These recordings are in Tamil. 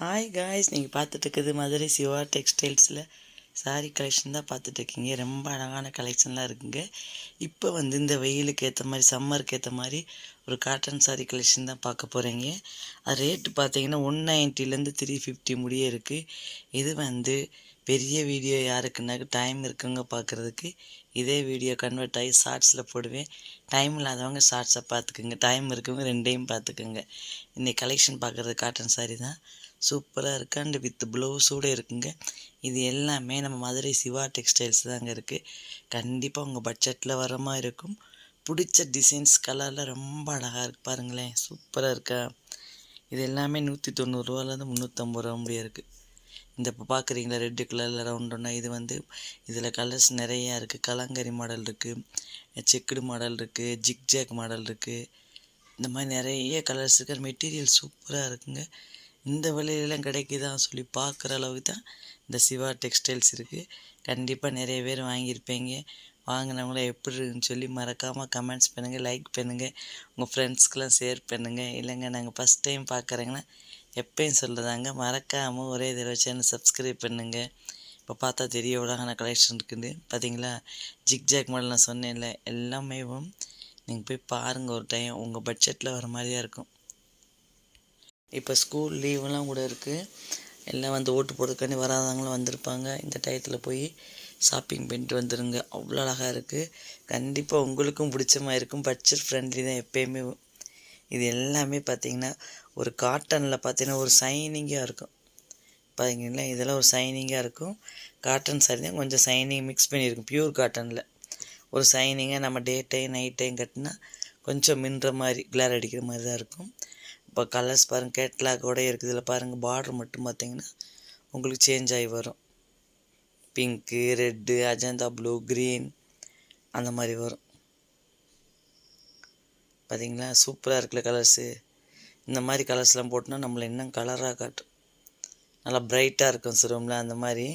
ஹாய் காய்ஸ், நீங்கள் பார்த்துட்டு மதுரை சிவா டெக்ஸ்டைல்ஸில் சாரீ கலெக்ஷன் தான் பார்த்துட்ருக்கீங்க. ரொம்ப அழகான கலெக்ஷன்லாம் இருக்குங்க. இப்போ இந்த வெயிலுக்கு ஏற்ற மாதிரி, சம்மருக்கு ஏற்ற மாதிரி ஒரு காட்டன் சாரீ கலெக்ஷன் தான் பார்க்க போகிறீங்க. அது ரேட்டு பார்த்தீங்கன்னா 190லேருந்து 350 முடிய இருக்குது. இது பெரிய வீடியோ யாருக்குன்னாக்க டைம் இருக்குங்க பார்க்குறதுக்கு. இதே வீடியோ கன்வெர்ட் ஆகி ஷார்ட்ஸில் போடுவேன். டைம் இல்லாதவங்க ஷார்ட்ஸை பார்த்துக்குங்க, டைம் இருக்கவங்க ரெண்டையும் பார்த்துக்குங்க. இன்றைக்கி கலெக்ஷன் பார்க்குறது காட்டன் சாரீ தான். சூப்பராக இருக்குது அண்டு வித் ப்ளவுஸோடு இருக்குங்க. இது எல்லாமே நம்ம மதுரை சிவா டெக்ஸ்டைல்ஸ் தாங்க இருக்குது. கண்டிப்பாக உங்கள் பட்ஜெட்டில் வர மாதிரி இருக்கும். பிடிச்ச டிசைன்ஸ் கலரில் ரொம்ப அழகாக இருக்குது பாருங்களேன், சூப்பராக இருக்கா. இது எல்லாமே 190 ரூபாலேருந்து 350 ரூபா முடிய இருக்குது. இந்த இப்போ பார்க்குறீங்களா ரெட்டு கலரில் ரவுண்டொன்னா, இதில் கலர்ஸ் நிறையா இருக்குது. கலங்கரி மாடல் இருக்குது, செக்குடு மாடல் இருக்குது, ஜிக்ஜாக் மாடல் இருக்குது. இந்த மாதிரி நிறைய கலர்ஸ் இருக்குது. மெட்டீரியல் சூப்பராக இருக்குங்க. இந்த விலையிலலாம் கிடைக்குதான்னு சொல்லி பார்க்குற அளவுக்கு தான் இந்த சிவா டெக்ஸ்டைல்ஸ் இருக்குது. கண்டிப்பாக நிறைய பேர் வாங்கியிருப்பீங்க. வாங்கினவங்கள எப்படி இருக்குன்னு சொல்லி மறக்காமல் கமெண்ட்ஸ் பண்ணுங்கள், லைக் பண்ணுங்கள், உங்கள் ஃப்ரெண்ட்ஸ்க்கெலாம் ஷேர் பண்ணுங்கள். இல்லைங்க நாங்கள் ஃபஸ்ட் டைம் பார்க்குறேங்கன்னா எப்பயும் சொல்கிறதாங்க, மறக்காமல் ஒரே தடவை சேனல் சப்ஸ்கிரைப் பண்ணுங்கள். இப்போ பார்த்தா தெரிய விடாங்கன கலெக்ஷன் இருக்குது பார்த்தீங்களா. ஜிக்ஜாக் மாடல் நான் சொன்னேன்ல, எல்லாமே நீங்கள் போய் பாருங்கள் ஒரு டைம். உங்கள் பட்ஜெட்டில் வர மாதிரியாக இருக்கும். இப்போ ஸ்கூல் லீவெல்லாம் கூட இருக்குது. எல்லாம் ஓட்டு போடுறதுக்காண்டி வராதவங்களும் வந்திருப்பாங்க. இந்த டயத்தில் போய் ஷாப்பிங் பண்ணிட்டு வந்துடுங்க. அவ்வளோ அழகாக இருக்குது. கண்டிப்பாக உங்களுக்கும் பிடிச்ச மாதிரி இருக்கும். பட்ஜெட் ஃப்ரெண்ட்லி தான் எப்போயுமே. இது எல்லாமே பார்த்திங்கன்னா ஒரு காட்டனில் பார்த்திங்கன்னா ஒரு ஷைனிங்காக இருக்கும். பார்த்தீங்களா, இதெல்லாம் ஒரு ஷைனிங்காக இருக்கும். காட்டன் சாரி தான், கொஞ்சம் ஷைனிங் மிக்ஸ் பண்ணியிருக்கும். பியூர் காட்டனில் ஒரு ஷைனிங்காக நம்ம டே டைம் நைட் டைம் கட்டினா கொஞ்சம் மின்ற மாதிரி, கிளார் அடிக்கிற மாதிரி தான் இருக்கும். இப்போ கலர்ஸ் பாருங்கள், கேட்லாக்கோட இருக்குது. இதில் பாருங்கள், பார்டர் மட்டும் பார்த்திங்கன்னா உங்களுக்கு சேஞ்ச் ஆகி வரும். Pink, red, Ajanta blue, green அந்த மாதிரி வரும். பார்த்திங்களா, சூப்பராக இருக்குல்ல கலர்ஸு. இந்த மாதிரி கலர்ஸ்லாம் போட்டோன்னா நம்மளை இன்னும் கலராக காட்டும். நல்லா ப்ரைட்டாக இருக்கும் சிரமில். அந்த மாதிரி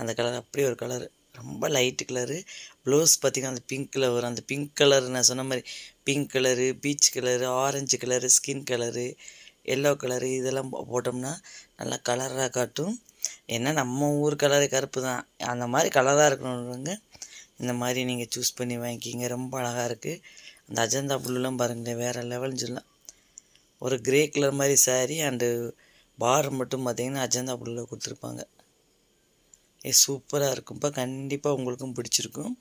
அந்த கலர் அப்படியே ஒரு கலரு, ரொம்ப லைட்டு கலரு. ப்ளவுஸ் பார்த்திங்கன்னா அந்த பிங்க்கில் வரும். அந்த பிங்க் கலர் நான் சொன்ன மாதிரி pink colour, peach colour, orange colour, skin colour, yellow colour, இதெல்லாம் போட்டோம்னா நல்லா கலராக காட்டும். ஏன்னா நம்ம ஊர் கலரு கருப்பு தான், அந்த மாதிரி கலராக இருக்கணுங்க. இந்த மாதிரி நீங்கள் சூஸ் பண்ணி வாங்கிக்கிங்க. ரொம்ப அழகாக இருக்குது. அந்த அஜந்தா ப்ளூலாம் பாருங்களேன், வேறு லெவல்னு சொல்லலாம். ஒரு கிரே கலர் மாதிரி சாரீ அண்டு பார்டர் மட்டும் பார்த்திங்கன்னா அஜந்தா ப்ளூவில் கொடுத்துருப்பாங்க. சூப்பராக இருக்கும்ப்பா. கண்டிப்பாக உங்களுக்கும் பிடிச்சிருக்கும்.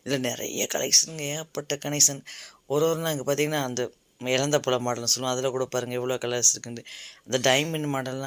இதில் நிறைய கலெக்ஷனுங்க, ஏகப்பட்ட கனெக்ஷன். ஒரு நாள் இங்கே பார்த்தீங்கன்னா அந்த இழந்த பழ மாடல்னு சொல்லுவோம், அதில் கூட பாருங்கள் எவ்வளோ கலர்ஸ் இருக்குண்டு. அந்த டைமண்ட் மாடல்லாம்